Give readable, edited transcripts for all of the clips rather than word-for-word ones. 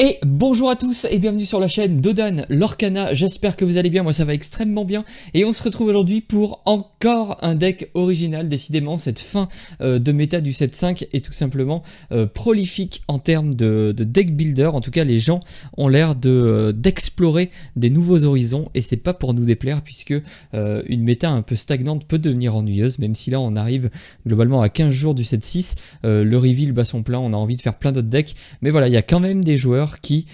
Et bonjour à tous et bienvenue sur la chaîne Dodan Lorcana, j'espère que vous allez bien, moi ça va extrêmement bien et on se retrouve aujourd'hui pour encore un deck original. Décidément cette fin de méta du 7.5 est tout simplement prolifique en termes de deck builder. En tout cas les gens ont l'air d'explorer des nouveaux horizons et c'est pas pour nous déplaire puisque une méta un peu stagnante peut devenir ennuyeuse, même si là on arrive globalement à 15 jours du 7.6, le reveal bat son plein, on a envie de faire plein d'autres decks, mais voilà il y a quand même des joueurs qui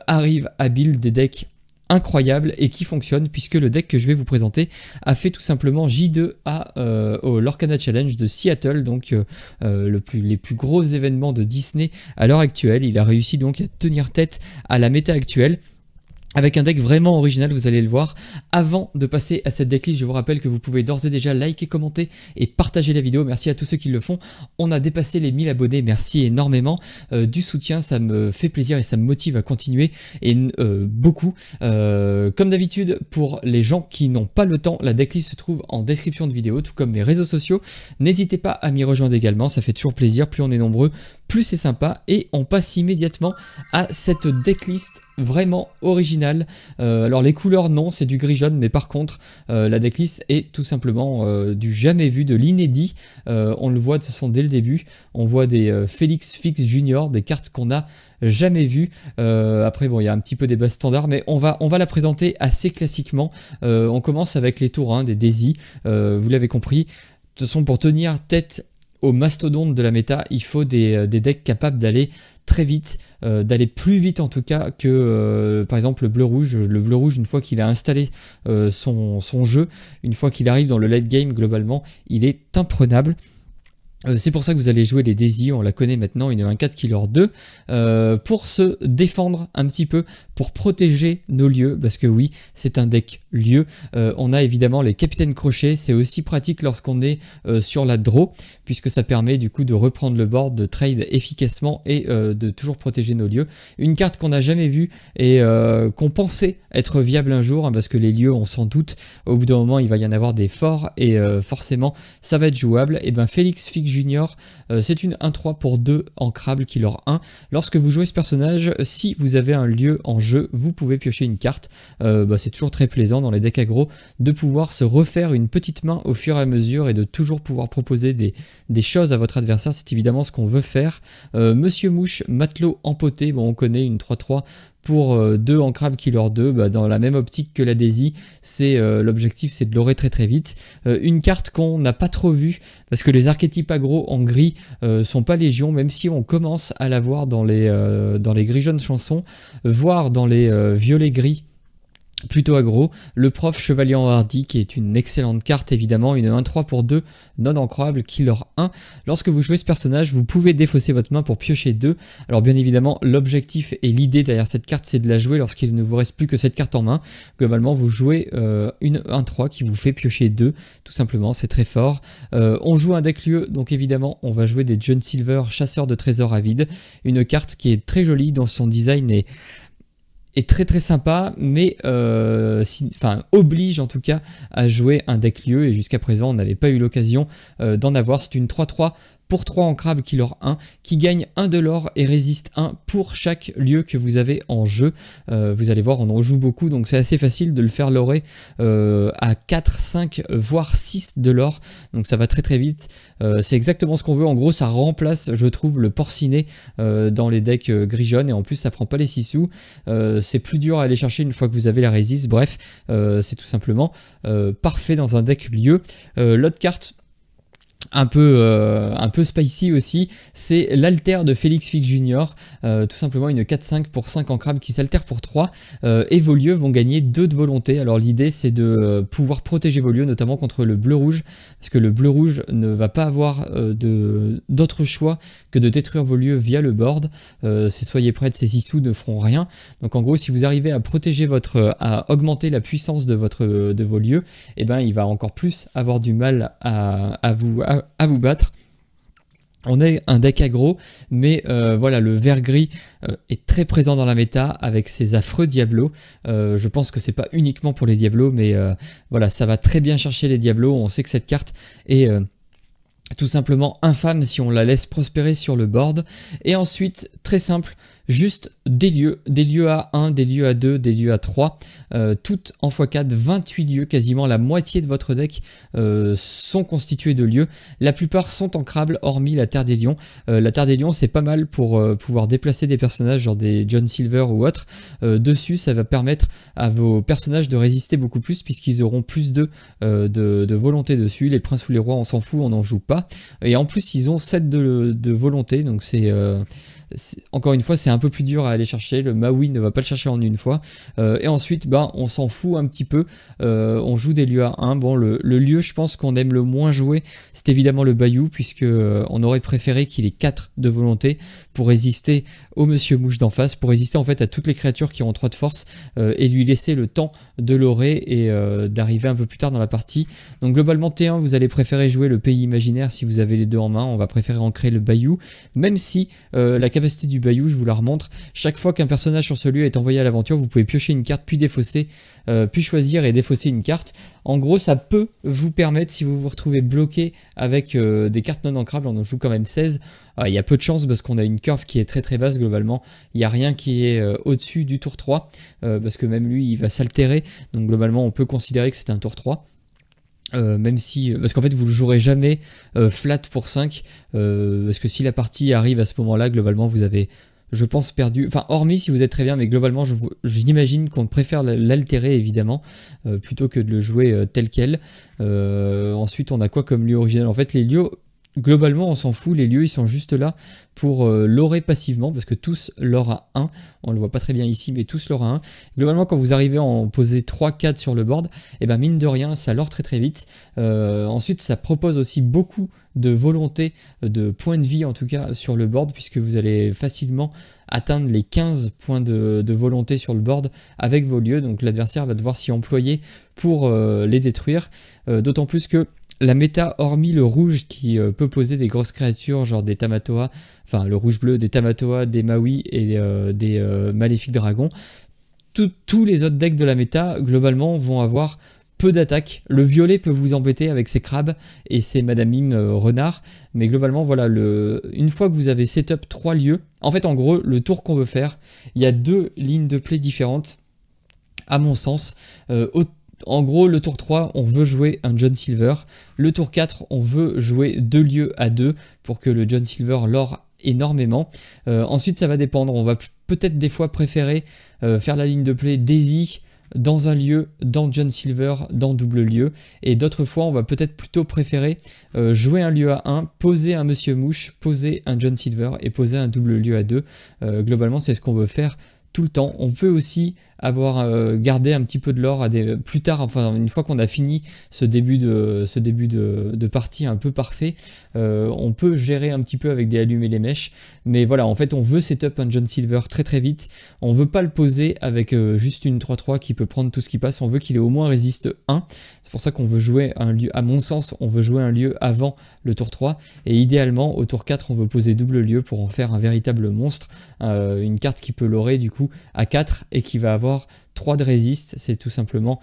arrivent à build des decks incroyables et qui fonctionnent, puisque le deck que je vais vous présenter a fait tout simplement J2 au Lorcana Challenge de Seattle, donc les plus gros événements de Disney à l'heure actuelle. Il a réussi donc à tenir tête à la méta actuelle avec un deck vraiment original, vous allez le voir. Avant de passer à cette decklist, je vous rappelle que vous pouvez d'ores et déjà liker, commenter et partager la vidéo. Merci à tous ceux qui le font. On a dépassé les 1000 abonnés, merci énormément du soutien, ça me fait plaisir et ça me motive à continuer et beaucoup. Comme d'habitude, pour les gens qui n'ont pas le temps, la decklist se trouve en description de vidéo, tout comme mes réseaux sociaux. N'hésitez pas à m'y rejoindre également, ça fait toujours plaisir, plus on est nombreux, plus c'est sympa. Et on passe immédiatement à cette decklist vraiment original. Alors les couleurs non, c'est du gris jaune, mais par contre la decklist est tout simplement du jamais vu, de l'inédit. On le voit de toute façon dès le début, on voit des Félix Fix Junior, des cartes qu'on a jamais vues. Après bon, il y a un petit peu des bases standards, mais on va la présenter assez classiquement. On commence avec les tours 1 des Daisy, vous l'avez compris. De toute façon, pour tenir tête au mastodonte de la méta, il faut des decks capables d'aller très vite, d'aller plus vite en tout cas que par exemple le bleu-rouge. Le bleu-rouge, une fois qu'il a installé son jeu, une fois qu'il arrive dans le late game, globalement, il est imprenable. C'est pour ça que vous allez jouer les Daisy, on la connaît maintenant, une 1-4 Killer 2, pour se défendre un petit peu, pour protéger nos lieux, parce que oui, c'est un deck lieu. On a évidemment les Capitaines Crochets, c'est aussi pratique lorsqu'on est sur la draw, puisque ça permet du coup de reprendre le board, de trade efficacement et de toujours protéger nos lieux. Une carte qu'on n'a jamais vue et qu'on pensait être viable un jour, hein, parce que les lieux, on s'en doute, au bout d'un moment, il va y en avoir des forts et forcément, ça va être jouable. Et bien Félix Fix Junior, c'est une 1-3 pour 2 ancrable Killer 1. Lorsque vous jouez ce personnage, si vous avez un lieu en jeu, vous pouvez piocher une carte. C'est toujours très plaisant dans les decks aggro de pouvoir se refaire une petite main au fur et à mesure et de toujours pouvoir proposer des choses à votre adversaire. C'est évidemment ce qu'on veut faire. Monsieur Mouche, matelot empoté, bon on connaît une 3-3 pour 2 ancrable Killer 2, dans la même optique que la Daisy, c'est l'objectif, c'est de l'aurer très très vite. Une carte qu'on n'a pas trop vue, parce que les archétypes aggro en gris sont pas légion, même si on commence à la voir dans les gris jaunes chansons, voire dans les violets gris plutôt aggro, le prof Chevalier en Hardy qui est une excellente carte évidemment, une 1-3 pour 2 non ancrable Killer 1. Lorsque vous jouez ce personnage, vous pouvez défausser votre main pour piocher 2. Alors bien évidemment, l'objectif et l'idée derrière cette carte, c'est de la jouer lorsqu'il ne vous reste plus que cette carte en main. Globalement, vous jouez une 1-3 qui vous fait piocher 2, tout simplement, c'est très fort. On joue un deck lieu, donc évidemment, on va jouer des John Silver, chasseurs de trésors avides, une carte qui est très jolie dans son design est très très sympa, mais oblige en tout cas à jouer un deck lieu, et jusqu'à présent on n'avait pas eu l'occasion d'en avoir. C'est une 3-3 pour 3 ancrable Killer 1 qui gagne 1 de l'or et résiste 1 pour chaque lieu que vous avez en jeu. Vous allez voir, on en joue beaucoup, donc c'est assez facile de le faire lorer à 4, 5 voire 6 de l'or, donc ça va très très vite. C'est exactement ce qu'on veut, en gros ça remplace, je trouve, le porcinet dans les decks gris jaune, et en plus ça prend pas les 6 sous. C'est plus dur à aller chercher une fois que vous avez la résiste. Bref, c'est tout simplement parfait dans un deck lieu. L'autre carte un peu spicy aussi, c'est l'alter de Félix Fix Junior, tout simplement une 4-5 pour 5 ancrables qui s'altère pour 3, et vos lieux vont gagner 2 de volonté. Alors l'idée c'est de pouvoir protéger vos lieux, notamment contre le bleu-rouge, parce que le bleu-rouge ne va pas avoir d'autre choix que de détruire vos lieux via le board. Soyez prêts, ces 6 sous ne feront rien. Donc en gros, si vous arrivez à protéger à augmenter la puissance de vos lieux, et ben il va encore plus avoir du mal à vous battre. On est un deck aggro, mais voilà, le vert gris est très présent dans la méta avec ses affreux Diablos. Je pense que c'est pas uniquement pour les Diablos, mais voilà, ça va très bien chercher les Diablos. On sait que cette carte est tout simplement infâme si on la laisse prospérer sur le board. Et ensuite, très simple, juste des lieux à 1, des lieux à 2, des lieux à 3, toutes en x4, 28 lieux, quasiment la moitié de votre deck sont constitués de lieux. La plupart sont ancrables, hormis la Terre des Lions. La Terre des Lions, c'est pas mal pour pouvoir déplacer des personnages, genre des John Silver ou autres. Dessus, ça va permettre à vos personnages de résister beaucoup plus, puisqu'ils auront plus de volonté dessus. Les princes ou les rois, on s'en fout, on n'en joue pas. Et en plus, ils ont 7 de volonté, donc encore une fois, c'est un peu plus dur à aller chercher. Le Maui ne va pas le chercher en une fois. Et ensuite, on s'en fout un petit peu. On joue des lieux à 1. Bon, le lieu, je pense qu'on aime le moins jouer, c'est évidemment le Bayou, puisque on aurait préféré qu'il ait 4 de volonté pour résister au Monsieur Mouche d'en face, pour résister en fait à toutes les créatures qui ont 3 de force, et lui laisser le temps de l'orer et d'arriver un peu plus tard dans la partie. Donc globalement, T1, vous allez préférer jouer le pays imaginaire si vous avez les deux en main. On va préférer en créer le Bayou, même si la capacité du Bayou, je vous la remontre, chaque fois qu'un personnage sur ce lieu est envoyé à l'aventure, vous pouvez piocher une carte puis défausser, puis choisir et défausser une carte. En gros, ça peut vous permettre, si vous vous retrouvez bloqué avec des cartes non ancrables, on en joue quand même 16, il y a peu de chance parce qu'on a une curve qui est très très basse globalement, il n'y a rien qui est au-dessus du tour 3, parce que même lui il va s'altérer, donc globalement on peut considérer que c'est un tour 3. Même si, parce qu'en fait vous le jouerez jamais flat pour 5, parce que si la partie arrive à ce moment là, globalement vous avez, je pense, perdu, enfin hormis si vous êtes très bien, mais globalement j'imagine qu'on préfère l'altérer évidemment, plutôt que de le jouer tel quel. Ensuite on a quoi comme lieu original? En fait les lieux, globalement on s'en fout, les lieux ils sont juste là pour l'orer passivement, parce que tous l'or à 1, on le voit pas très bien ici, mais tous l'or à 1. Globalement quand vous arrivez à en poser 3-4 sur le board, et ben mine de rien ça l'or très très vite. Ensuite ça propose aussi beaucoup de volonté, de points de vie en tout cas sur le board, puisque vous allez facilement atteindre les 15 points de volonté sur le board avec vos lieux, donc l'adversaire va devoir s'y employer pour les détruire, d'autant plus que la méta, hormis le rouge qui peut poser des grosses créatures genre des Tamatoa, enfin le rouge-bleu, des Tamatoa, des Maui et des Maléfiques Dragons, tous les autres decks de la méta globalement vont avoir peu d'attaques. Le violet peut vous embêter avec ses crabes et ses Madame Mime renards, mais globalement voilà, une fois que vous avez setup 3 lieux, en fait en gros le tour qu'on veut faire, il y a 2 lignes de play différentes à mon sens. En gros, le tour 3, on veut jouer un John Silver. Le tour 4, on veut jouer 2 lieux à 2 pour que le John Silver l'or énormément. Ensuite, ça va dépendre. On va peut-être des fois préférer faire la ligne de play Daisy dans un lieu, dans John Silver, dans double lieu. Et d'autres fois, on va peut-être plutôt préférer jouer un lieu à 1, poser un Monsieur Mouche, poser un John Silver et poser un double lieu à 2. Globalement, c'est ce qu'on veut faire tout le temps. On peut aussi avoir gardé un petit peu de l'or plus tard, enfin une fois qu'on a fini ce début de partie un peu parfait, on peut gérer un petit peu avec des allumer les mèches, mais voilà, en fait on veut setup un John Silver très très vite, on veut pas le poser avec juste une 3-3 qui peut prendre tout ce qui passe, on veut qu'il ait au moins résiste 1, c'est pour ça qu'on veut jouer un lieu, à mon sens on veut jouer un lieu avant le tour 3, et idéalement au tour 4 on veut poser double lieu pour en faire un véritable monstre, une carte qui peut l'orer du coup à 4 et qui va avoir 3 de résiste, c'est tout simplement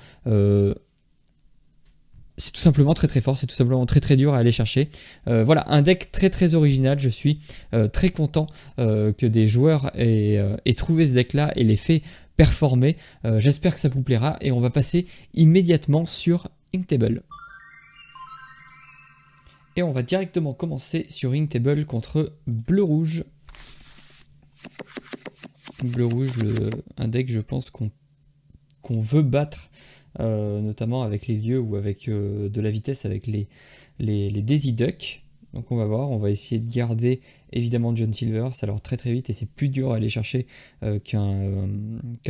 très très fort, c'est tout simplement très très dur à aller chercher. Voilà, un deck très très original, je suis très content que des joueurs aient trouvé ce deck là et l'aient fait performer. J'espère que ça vous plaira et on va passer immédiatement sur Inktable. Et on va directement commencer sur Inktable contre bleu-rouge. Bleu-rouge, un deck je pense qu'on veut battre, notamment avec les lieux ou avec de la vitesse avec les Daisy Duck. Donc on va voir, on va essayer de garder évidemment John Silver, ça leur très très vite et c'est plus dur à aller chercher qu'un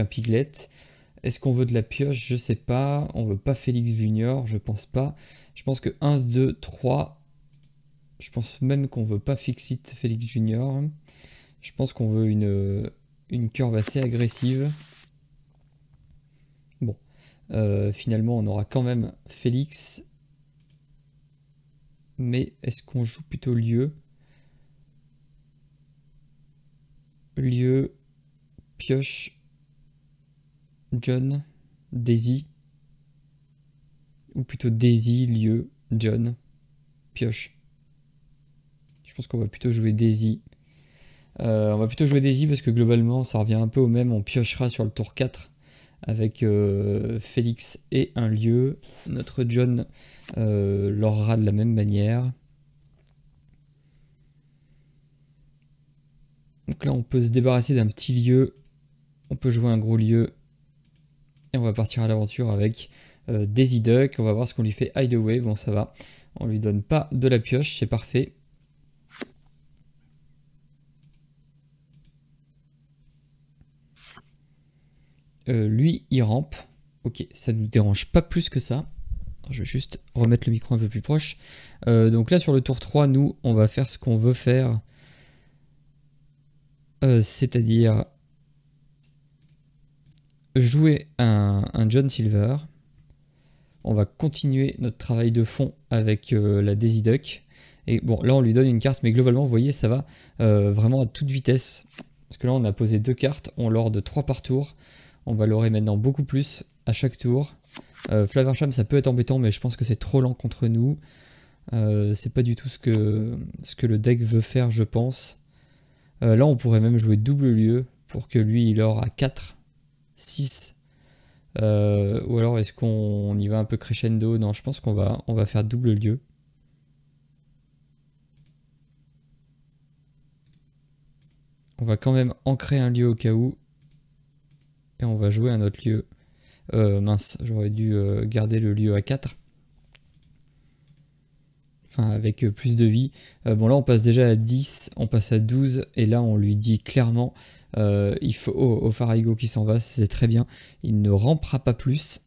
Piglet. Est-ce qu'on veut de la pioche? Je sais pas. On veut pas Félix Junior, je pense pas. Je pense que 1, 2, 3. Je pense même qu'on veut pas Fixit Félix Junior. Je pense qu'on veut une curve assez agressive. Bon, finalement on aura quand même Félix. Mais est-ce qu'on joue plutôt lieu? Lieu, pioche, John, Daisy. Ou plutôt Daisy, lieu, John, pioche. Je pense qu'on va plutôt jouer Daisy. On va plutôt jouer Daisy parce que globalement ça revient un peu au même. On piochera sur le tour 4 avec Félix et un lieu. Notre John l'aura de la même manière. Donc là on peut se débarrasser d'un petit lieu. On peut jouer un gros lieu. Et on va partir à l'aventure avec Daisy Duck. On va voir ce qu'on lui fait Hideaway. Bon ça va. On lui donne pas de la pioche, c'est parfait. Lui, il rampe. Ok, ça ne nous dérange pas plus que ça. Je vais juste remettre le micro un peu plus proche. Donc là, sur le tour 3, nous, on va faire ce qu'on veut faire. C'est-à-dire jouer un John Silver. On va continuer notre travail de fond avec la Daisy Duck. Et bon, là, on lui donne une carte, mais globalement, vous voyez, ça va vraiment à toute vitesse. Parce que là, on a posé 2 cartes. On l'orde 3 par tour. On va l'aurer maintenant beaucoup plus à chaque tour. Flaversham, ça peut être embêtant, mais je pense que c'est trop lent contre nous. C'est pas du tout ce que le deck veut faire, je pense. Là, on pourrait même jouer double lieu pour que lui, il aura 4, 6. Ou alors, est-ce qu'on y va un peu crescendo? Non, je pense qu'on va faire double lieu. On va quand même ancrer un lieu au cas où. Et on va jouer un autre lieu. Mince, j'aurais dû garder le lieu à 4. Enfin, avec plus de vie. Bon, là, on passe déjà à 10, on passe à 12. Et là, on lui dit clairement, il faut au Farago qui s'en va, c'est très bien. Il ne rampera pas plus.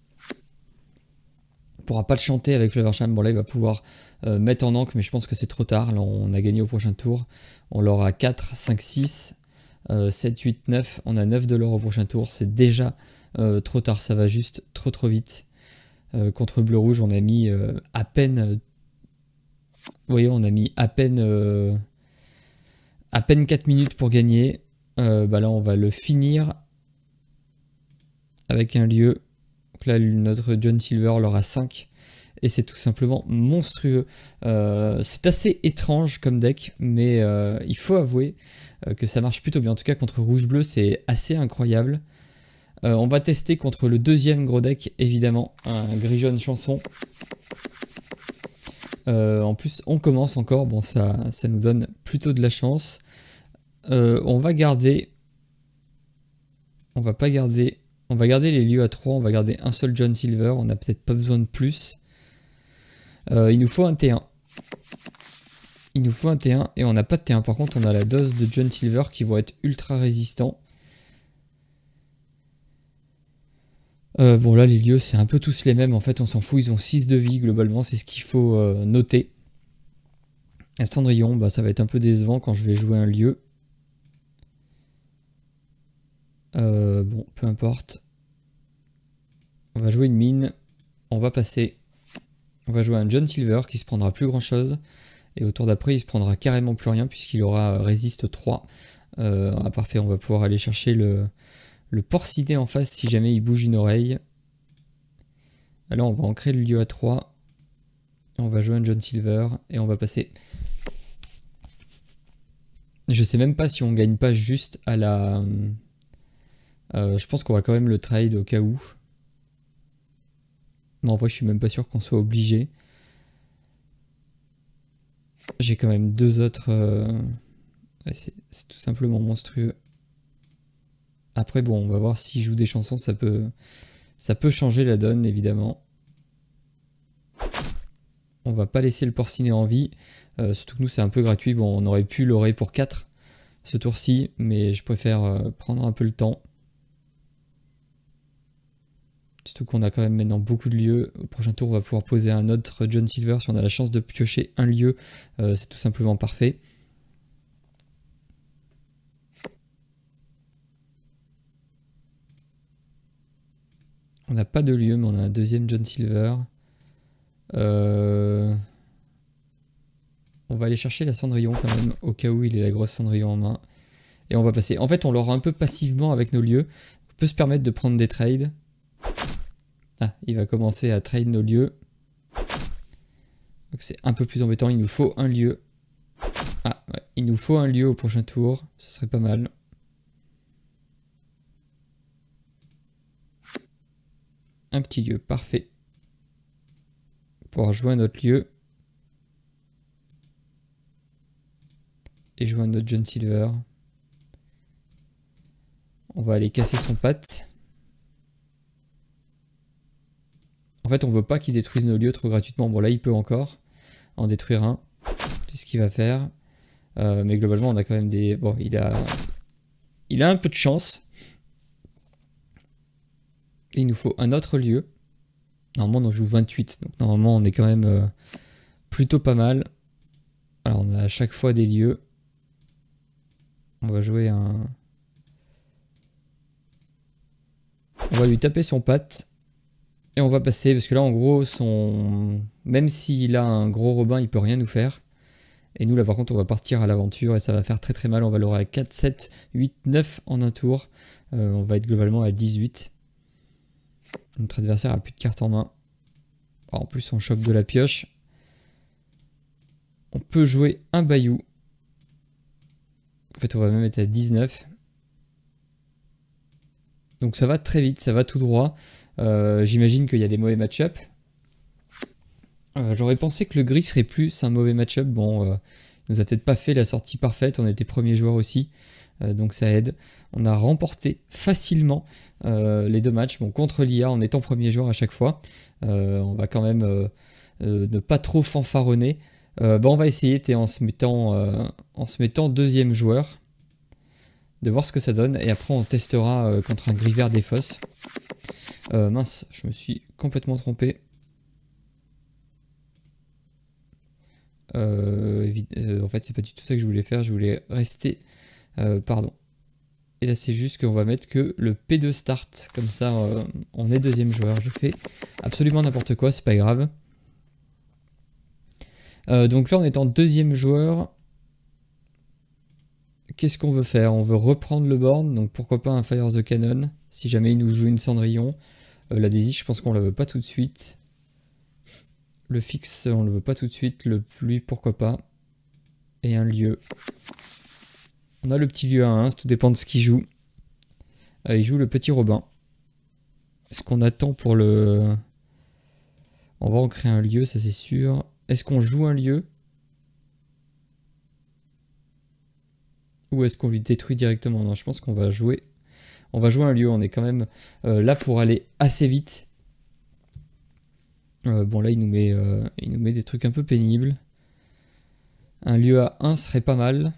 On ne pourra pas le chanter avec Flaversham. Bon, là, il va pouvoir mettre en ancre, mais je pense que c'est trop tard. Là, on a gagné au prochain tour. On l'aura à 4, 5, 6. 7, 8, 9, on a 9 de l'or au prochain tour, c'est déjà trop tard, ça va juste trop vite. Contre bleu-rouge, on a mis à peine, vous voyez, on a mis à peine 4 minutes pour gagner. Bah là, on va le finir avec un lieu. Donc là, notre John Silver l'aura 5. Et c'est tout simplement monstrueux. C'est assez étrange comme deck, mais il faut avouer que ça marche plutôt bien. En tout cas, contre rouge-bleu, c'est assez incroyable. On va tester contre le deuxième gros deck, évidemment, un gris-jaune chanson. En plus, on commence encore. Bon, ça nous donne plutôt de la chance. On va garder... On va pas garder... On va garder les lieux à 3. On va garder un seul John Silver. On n'a peut-être pas besoin de plus. Il nous faut un T1. Il nous faut un T1 et on n'a pas de T1. Par contre, on a la dose de John Silver qui vont être ultra résistants. Bon, là, les lieux, c'est un peu tous les mêmes. En fait, on s'en fout. Ils ont 6 de vie globalement. C'est ce qu'il faut noter. Un Cendrillon, bah, ça va être un peu décevant quand je vais jouer un lieu. Bon, peu importe. On va jouer une mine. On va passer. On va jouer un John Silver qui se prendra plus grand chose. Et au tour d'après, il se prendra carrément plus rien puisqu'il aura résiste 3. Parfait, on va pouvoir aller chercher le porcinet en face si jamais il bouge une oreille. Alors on va ancrer le lieu à 3. On va jouer un John Silver et on va passer. Je sais même pas si on gagne pas juste à la... je pense qu'on va quand même le trade au cas où. Mais en vrai, je suis même pas sûr qu'on soit obligé. J'ai quand même 2 autres... Ouais, c'est tout simplement monstrueux. Après, bon, on va voir s'il joue des chansons, ça peut changer la donne, évidemment. On va pas laisser le porcinet en vie. Surtout que nous, c'est un peu gratuit. Bon, on aurait pu l'orer pour 4 ce tour-ci, mais je préfère prendre un peu le temps. Surtout qu'on a quand même maintenant beaucoup de lieux. Au prochain tour, on va pouvoir poser un autre John Silver. Si on a la chance de piocher un lieu, c'est tout simplement parfait. On n'a pas de lieu, mais on a un deuxième John Silver. On va aller chercher la Cendrillon quand même, au cas où il ait la grosse Cendrillon en main. Et on va passer. En fait, on l'aura un peu passivement avec nos lieux. On peut se permettre de prendre des trades. Ah, il va commencer à trade nos lieux. Donc c'est un peu plus embêtant, il nous faut un lieu. Ah, ouais. Il nous faut un lieu au prochain tour. Ce serait pas mal. Un petit lieu, parfait. Pour jouer à notre lieu. Et jouer à notre John Silver. On va aller casser son patte. En fait, on veut pas qu'il détruise nos lieux trop gratuitement. Bon, là, il peut encore en détruire un. C'est ce qu'il va faire. Mais globalement, on a quand même des... Bon, il a un peu de chance. Et il nous faut un autre lieu. Normalement, on en joue 28. Donc, normalement, on est quand même plutôt pas mal. Alors, on a à chaque fois des lieux. On va jouer un... On va lui taper son patte. Et on va passer, parce que là, en gros, même s'il a un gros Robin, il peut rien nous faire. Et nous, là, par contre, on va partir à l'aventure et ça va faire très très mal. On va l'avoir à 4, 7, 8, 9 en un tour. On va être globalement à 18. Notre adversaire a plus de cartes en main. Alors, en plus, on chope de la pioche. On peut jouer un Bayou. En fait, on va même être à 19. Donc ça va très vite, ça va tout droit. J'imagine qu'il y a des mauvais match-up. J'aurais pensé que le gris serait plus un mauvais match-up. Bon, il nous a peut-être pas fait la sortie parfaite. On était premier joueur aussi. Donc ça aide. On a remporté facilement les deux matchs. Bon, contre l'IA en étant premier joueur à chaque fois. On va quand même ne pas trop fanfaronner. On va essayer en se mettant deuxième joueur. De voir ce que ça donne. Et après on testera contre un gris vert des fosses. Mince, je me suis complètement trompé. En fait, c'est pas du tout ça que je voulais faire. Je voulais rester... pardon. Et là, c'est juste qu'on va mettre que le P2 start. Comme ça, on est deuxième joueur. Je fais absolument n'importe quoi, c'est pas grave. Donc là, on est en deuxième joueur. Qu'est-ce qu'on veut faire? On veut reprendre le board. Donc pourquoi pas un Fire the Cannon. Si jamais il nous joue une Cendrillon. La Daisy, je pense qu'on la veut pas tout de suite. Le fixe, on le veut pas tout de suite. Le pluie, pourquoi pas. Et un lieu. On a le petit lieu à 1, tout dépend de ce qu'il joue. Il joue le petit Robin. Est-ce qu'on attend pour le... On va en créer un lieu, ça c'est sûr. Est-ce qu'on joue un lieu? Ou est-ce qu'on lui détruit directement? Non, je pense qu'on va jouer... On va jouer un lieu, on est quand même là pour aller assez vite. Bon là il nous met des trucs un peu pénibles. Un lieu à 1 serait pas mal.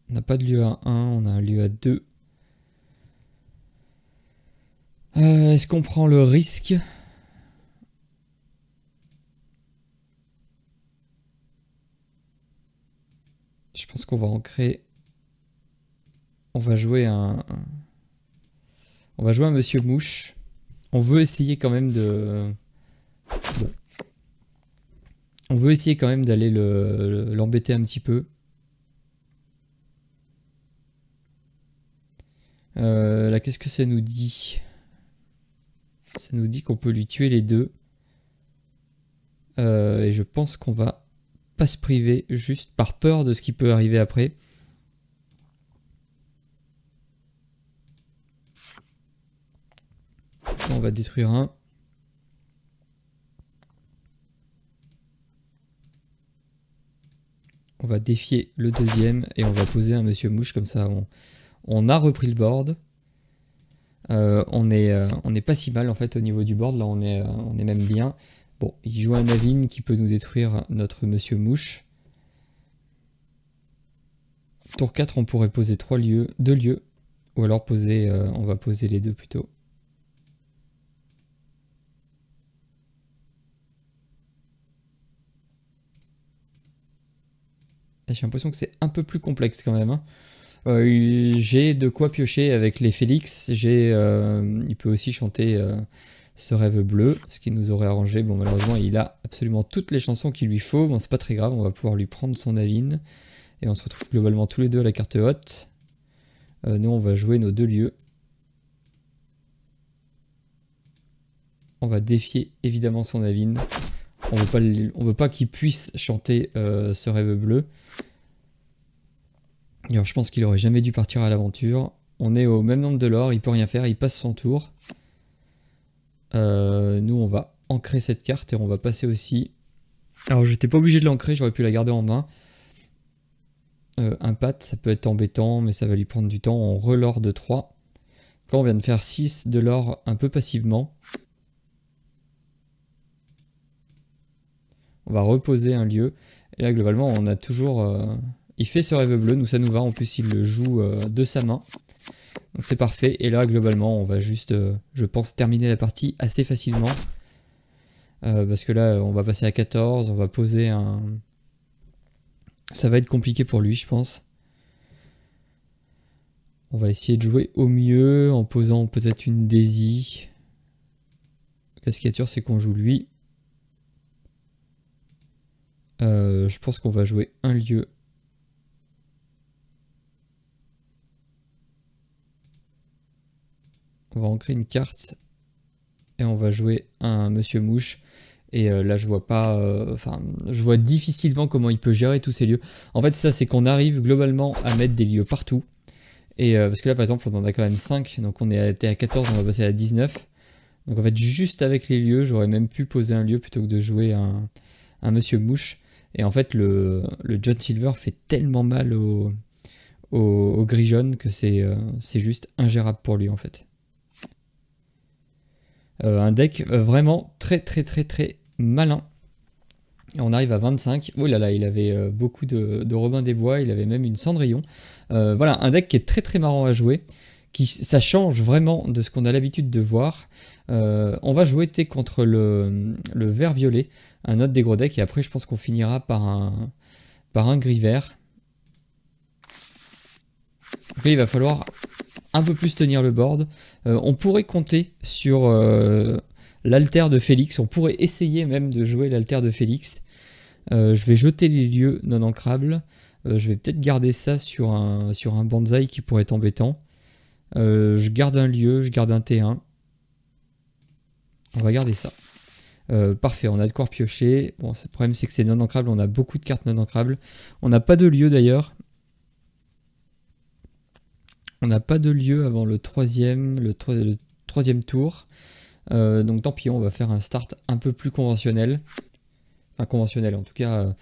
On n'a pas de lieu à 1, on a un lieu à 2. Est-ce qu'on prend le risque? Je pense qu'on va en créer. On va jouer un Monsieur Mouche. On veut essayer quand même de... Bon. On veut essayer quand même d'aller l'embêter un petit peu. Là, qu'est-ce que ça nous dit? Ça nous dit qu'on peut lui tuer les deux. Et je pense qu'on va pas se priver juste par peur de ce qui peut arriver après. On va détruire un. On va défier le deuxième et on va poser un Monsieur Mouche comme ça. On a repris le board. On est pas si mal en fait au niveau du board. Là on est même bien. Bon, il joue un Navine qui peut nous détruire notre Monsieur Mouche. Tour 4, on pourrait poser 2 lieux. Ou alors on va poser les deux plutôt. J'ai l'impression que c'est un peu plus complexe quand même. Hein. J'ai de quoi piocher avec les Félix. Il peut aussi chanter Ce rêve bleu, ce qui nous aurait arrangé. Bon, malheureusement, il a absolument toutes les chansons qu'il lui faut. Bon, c'est pas très grave, on va pouvoir lui prendre son Navine. Et on se retrouve globalement tous les deux à la carte haute. Nous, on va jouer nos 2 lieux. On va défier évidemment son Navine. On veut pas qu'il puisse chanter ce rêve bleu. Alors, je pense qu'il aurait jamais dû partir à l'aventure. On est au même nombre de l'or, il peut rien faire, il passe son tour. Nous on va ancrer cette carte et on va passer aussi. Alors j'étais pas obligé de l'ancrer, j'aurais pu la garder en main. Un pat, ça peut être embêtant, mais ça va lui prendre du temps. On relore de 3. Là on vient de faire 6 de l'or un peu passivement. On va reposer un lieu. Et là globalement on a toujours... il fait ce rêve bleu, nous ça nous va. En plus il le joue de sa main. Donc c'est parfait. Et là globalement on va juste, je pense, terminer la partie assez facilement. Parce que là on va passer à 14, on va poser un... Ça va être compliqué pour lui je pense. On va essayer de jouer au mieux en posant peut-être une Daisy. La cascature c'est qu'on joue lui. Je pense qu'on va jouer un lieu. On va ancrer une carte. Et on va jouer un Monsieur Mouche. Et là je vois pas, enfin je vois difficilement comment il peut gérer tous ces lieux. En fait ça c'est qu'on arrive globalement à mettre des lieux partout. Et parce que là par exemple on en a quand même 5, donc on est à 14, on va passer à 19. Donc en fait juste avec les lieux j'aurais même pu poser un lieu plutôt que de jouer un Monsieur Mouche. Et en fait le John Silver fait tellement mal au gris jaune que c'est juste ingérable pour lui en fait. Un deck vraiment très malin. Et on arrive à 25. Oh là là, il avait beaucoup de Robin des Bois, il avait même une Cendrillon. Voilà, un deck qui est très marrant à jouer. Ça change vraiment de ce qu'on a l'habitude de voir. On va jouer contre le vert violet, un autre des gros decks, et après je pense qu'on finira par un gris vert. Donc là, il va falloir un peu plus tenir le board. On pourrait compter sur l'alter de Félix. On pourrait essayer même de jouer l'alter de Félix. Je vais jeter les lieux non ancrables. Je vais peut-être garder ça sur un bonsaï qui pourrait être embêtant. Je garde un lieu, je garde un T1. On va garder ça. Parfait, on a de quoi piocher. Bon, le problème c'est que c'est non ancrable. On a beaucoup de cartes non ancrables. On n'a pas de lieu d'ailleurs. On n'a pas de lieu avant le troisième tour. Donc tant pis, on va faire un start un peu plus conventionnel. Enfin conventionnel, en tout cas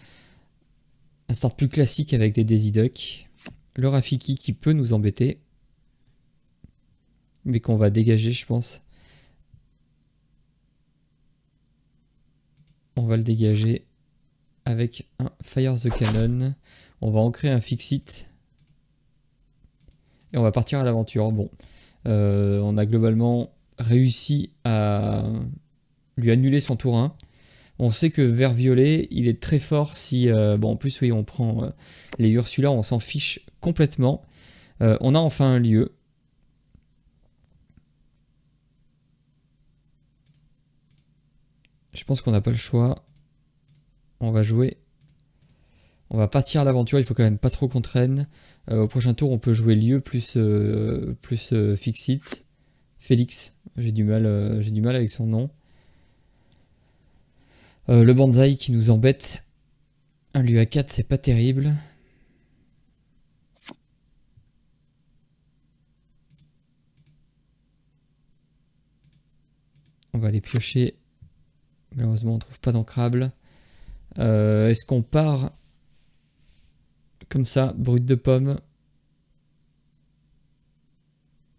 un start plus classique avec des Daisy Duck. Le Rafiki qui peut nous embêter. Mais qu'on va dégager je pense. On va le dégager avec un Fire the Cannon. On va ancrer un Fixit. Et on va partir à l'aventure. Bon, on a globalement réussi à lui annuler son tour 1. On sait que vert violet, il est très fort si... bon, en plus, oui, on prend les Ursula, on s'en fiche complètement. On a enfin un lieu. Je pense qu'on n'a pas le choix. On va jouer. On va partir à l'aventure, il faut quand même pas trop qu'on traîne. Au prochain tour, on peut jouer lieu plus Fixit. Félix, j'ai du mal avec son nom. Le bonsaï qui nous embête. Un lieu à 4, c'est pas terrible. On va aller piocher. Malheureusement, on trouve pas d'ancrable. Est-ce qu'on part comme ça, brut de pomme?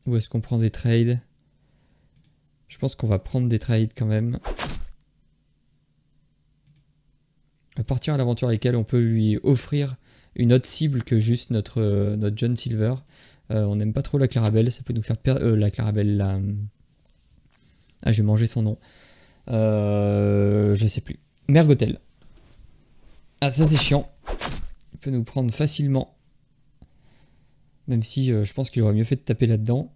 Ou est-ce qu'on prend des trades? Je pense qu'on va prendre des trades quand même. On va partir à l'aventure avec elle, on peut lui offrir une autre cible que juste notre John Silver. On n'aime pas trop la Clarabelle, ça peut nous faire perdre... la Clarabelle, la... Ah, j'ai mangé son nom. Je sais plus. Mergotel. Ah, ça c'est chiant. Il peut nous prendre facilement. Même si je pense qu'il aurait mieux fait de taper là-dedans.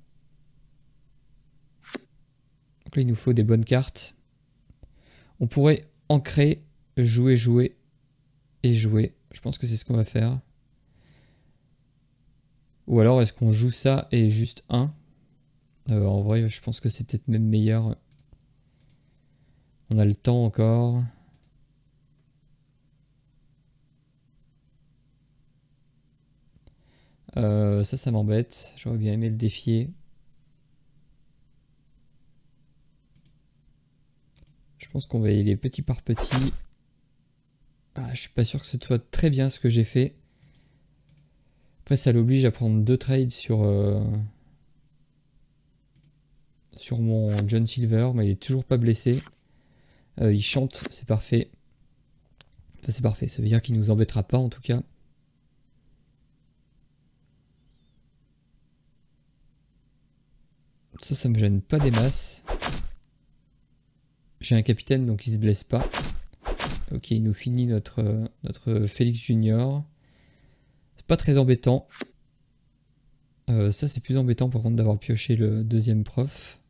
Donc là, il nous faut des bonnes cartes. On pourrait ancrer, jouer et jouer. Je pense que c'est ce qu'on va faire. Ou alors, est-ce qu'on joue ça et juste 1 ? En vrai, je pense que c'est peut-être même meilleur. On a le temps encore. Ça m'embête. J'aurais bien aimé le défier. Je pense qu'on va y aller petit par petit. Ah, je suis pas sûr que ce soit très bien ce que j'ai fait. Après, ça l'oblige à prendre 2 trades sur mon John Silver, mais il est toujours pas blessé. Il chante, c'est parfait. Enfin, c'est parfait, ça veut dire qu'il nous embêtera pas en tout cas. Ça me gêne pas des masses. J'ai un capitaine donc il se blesse pas. Ok, il nous finit notre Félix Junior. C'est pas très embêtant. Ça c'est plus embêtant par contre d'avoir pioché le deuxième prof.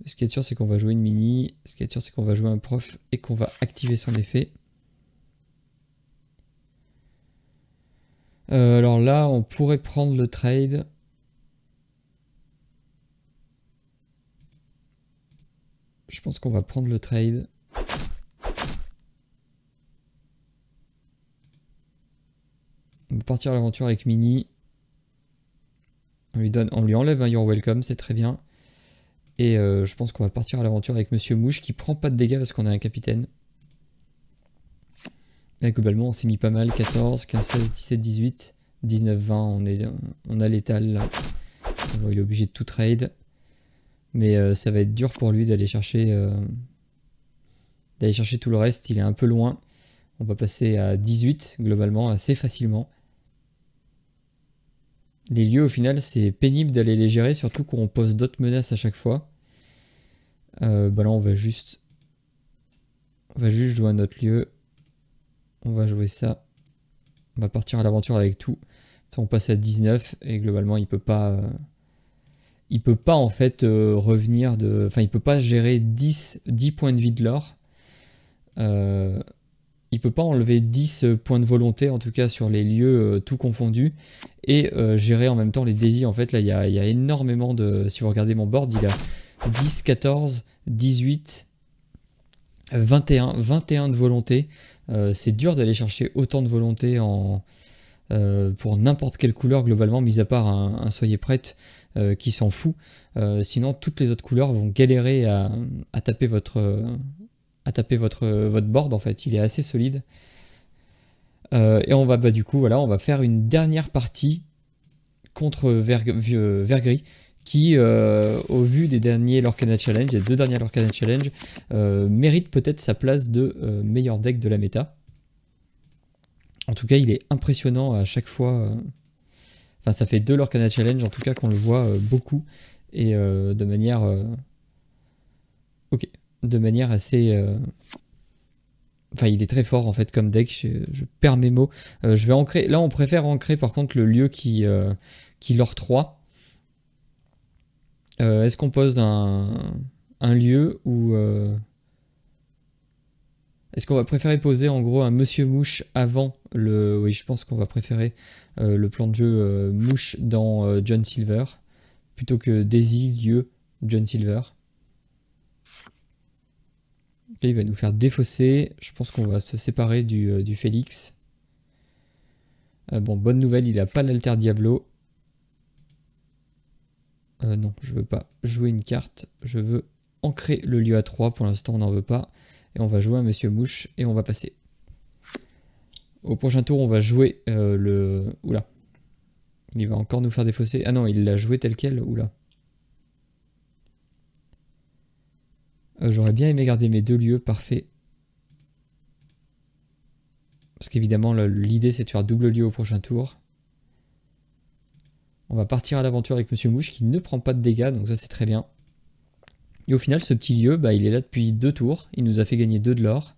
Ce qui est sûr c'est qu'on va jouer une mini. Ce qui est sûr c'est qu'on va jouer un prof et qu'on va activer son effet. Alors là on pourrait prendre le trade. Je pense qu'on va prendre le trade. On va partir à l'aventure avec Mini. On lui enlève un You're Welcome, c'est très bien. Et je pense qu'on va partir à l'aventure avec Monsieur Mouche qui prend pas de dégâts parce qu'on a un capitaine. Et globalement on s'est mis pas mal. 14, 15, 16, 17, 18, 19, 20. On a l'étal là. Bon, il est obligé de tout trade. Mais ça va être dur pour lui d'aller chercher tout le reste. Il est un peu loin. On va passer à 18 globalement assez facilement. Les lieux au final c'est pénible d'aller les gérer, surtout qu'on pose d'autres menaces à chaque fois. Là on va juste jouer un autre lieu. On va jouer ça. On va partir à l'aventure avec tout. On passe à 19 et globalement il peut pas en fait revenir de... Enfin il peut pas gérer 10 points de vie de l'or. Il peut pas enlever 10 points de volonté en tout cas sur les lieux tout confondus et gérer en même temps les désirs. En fait là il y a énormément de... Si vous regardez mon board il a 10, 14, 18, 21 de volonté. C'est dur d'aller chercher autant de volonté pour n'importe quelle couleur globalement, mis à part un soyez prête qui s'en fout. Sinon toutes les autres couleurs vont galérer à taper votre board en fait. Il est assez solide. Et on va du coup voilà, on va faire une dernière partie contre Vert-Gris qui au vu des derniers Lorcana Challenge, les 2 derniers Lorcana Challenge, mérite peut-être sa place de meilleur deck de la méta. En tout cas il est impressionnant à chaque fois. Enfin ça fait 2 Lorcana Challenge en tout cas qu'on le voit beaucoup et de manière de manière assez... Enfin il est très fort en fait comme deck, je perds mes mots. Je vais ancrer, là on préfère ancrer par contre le lieu qui lore 3. Est-ce qu'on pose un lieu ou... Est-ce qu'on va préférer poser en gros un Monsieur Mouche avant le... Oui je pense qu'on va préférer le plan de jeu Mouche dans John Silver plutôt que Daisy, lieu, John Silver. Là, il va nous faire défausser. Je pense qu'on va se séparer du Félix. Bon, bonne nouvelle, il n'a pas l'Alter Diablo. Non, je veux pas jouer une carte. Je veux ancrer le lieu à 3. Pour l'instant, on n'en veut pas. Et on va jouer un Monsieur Mouche et on va passer. Au prochain tour, on va jouer le... Oula. Il va encore nous faire défausser. Ah non, il l'a joué tel quel. Oula. J'aurais bien aimé garder mes 2 lieux, parfait. Parce qu'évidemment, l'idée c'est de faire double lieu au prochain tour. On va partir à l'aventure avec Monsieur Mouche qui ne prend pas de dégâts, donc ça c'est très bien. Et au final, ce petit lieu, bah, il est là depuis 2 tours. Il nous a fait gagner 2 de l'or.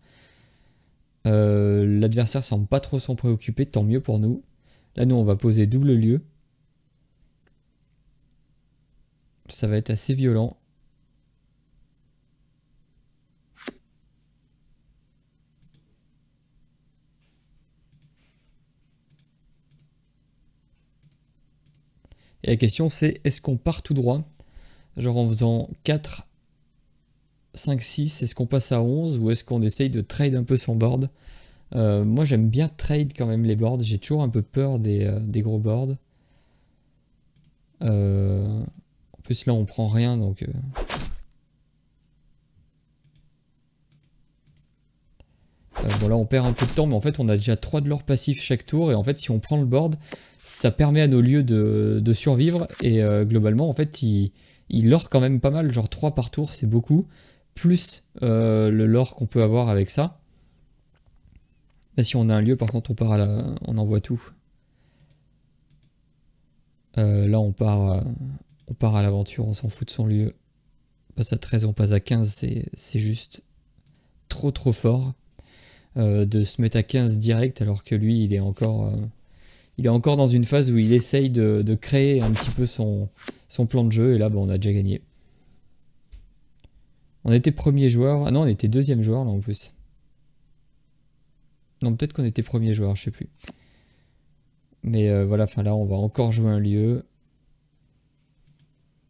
L'adversaire semble pas trop s'en préoccuper, tant mieux pour nous. Là, nous, on va poser double lieu. Ça va être assez violent. Et la question c'est, est-ce qu'on part tout droit? Genre en faisant 4, 5, 6, est-ce qu'on passe à 11 ou est-ce qu'on essaye de trade un peu son board? Moi j'aime bien trade quand même les boards, j'ai toujours un peu peur des gros boards. En plus là on prend rien donc... bon là on perd un peu de temps, mais en fait on a déjà 3 de l'or passif chaque tour, et en fait si on prend le board, ça permet à nos lieux de survivre, et globalement en fait il lore quand même pas mal, genre 3 par tour c'est beaucoup, plus le lore qu'on peut avoir avec ça. Là si on a un lieu par contre on envoie tout. Là on part à l'aventure, on s'en fout de son lieu. On passe à 13, on passe à 15, c'est juste trop fort. De se mettre à 15 direct alors que lui il est encore dans une phase où il essaye de créer un petit peu son plan de jeu, et là on a déjà gagné. On était premier joueur, ah non on était deuxième joueur là en plus. Non peut-être qu'on était premier joueur, je sais plus. Mais voilà, enfin là on va encore jouer un lieu.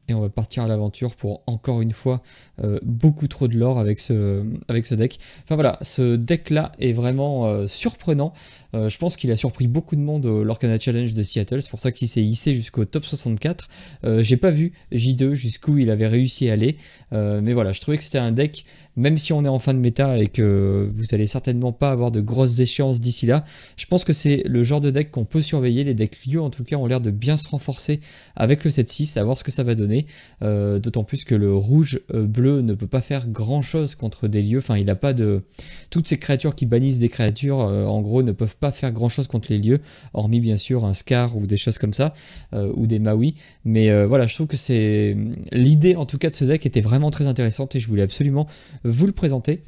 Et on va partir à l'aventure pour encore une fois beaucoup trop de lore avec ce deck. Enfin voilà, ce deck là est vraiment surprenant. Je pense qu'il a surpris beaucoup de monde au Lorcana Challenge de Seattle. C'est pour ça qu'il s'est hissé jusqu'au top 64. J'ai pas vu J2 jusqu'où il avait réussi à aller. Mais voilà, je trouvais que c'était un deck, même si on est en fin de méta et que vous allez certainement pas avoir de grosses échéances d'ici là, je pense que c'est le genre de deck qu'on peut surveiller. Les decks lieux en tout cas ont l'air de bien se renforcer avec le 7-6, à voir ce que ça va donner. D'autant plus que le rouge-bleu ne peut pas faire grand chose contre des lieux. Enfin il n'a pas de... Toutes ces créatures qui bannissent des créatures en gros ne peuvent pas faire grand chose contre les lieux, hormis bien sûr un Scar ou des choses comme ça, ou des Maui. Mais voilà, je trouve que c'est... L'idée en tout cas de ce deck était vraiment très intéressante et je voulais absolument vous le présenter.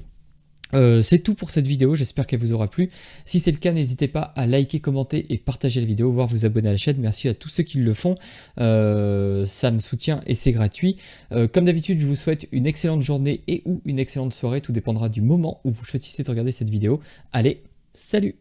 C'est tout pour cette vidéo, j'espère qu'elle vous aura plu. Si c'est le cas, n'hésitez pas à liker, commenter et partager la vidéo, voire vous abonner à la chaîne. Merci à tous ceux qui le font, ça me soutient et c'est gratuit. Comme d'habitude, je vous souhaite une excellente journée et ou une excellente soirée, tout dépendra du moment où vous choisissez de regarder cette vidéo. Allez, salut!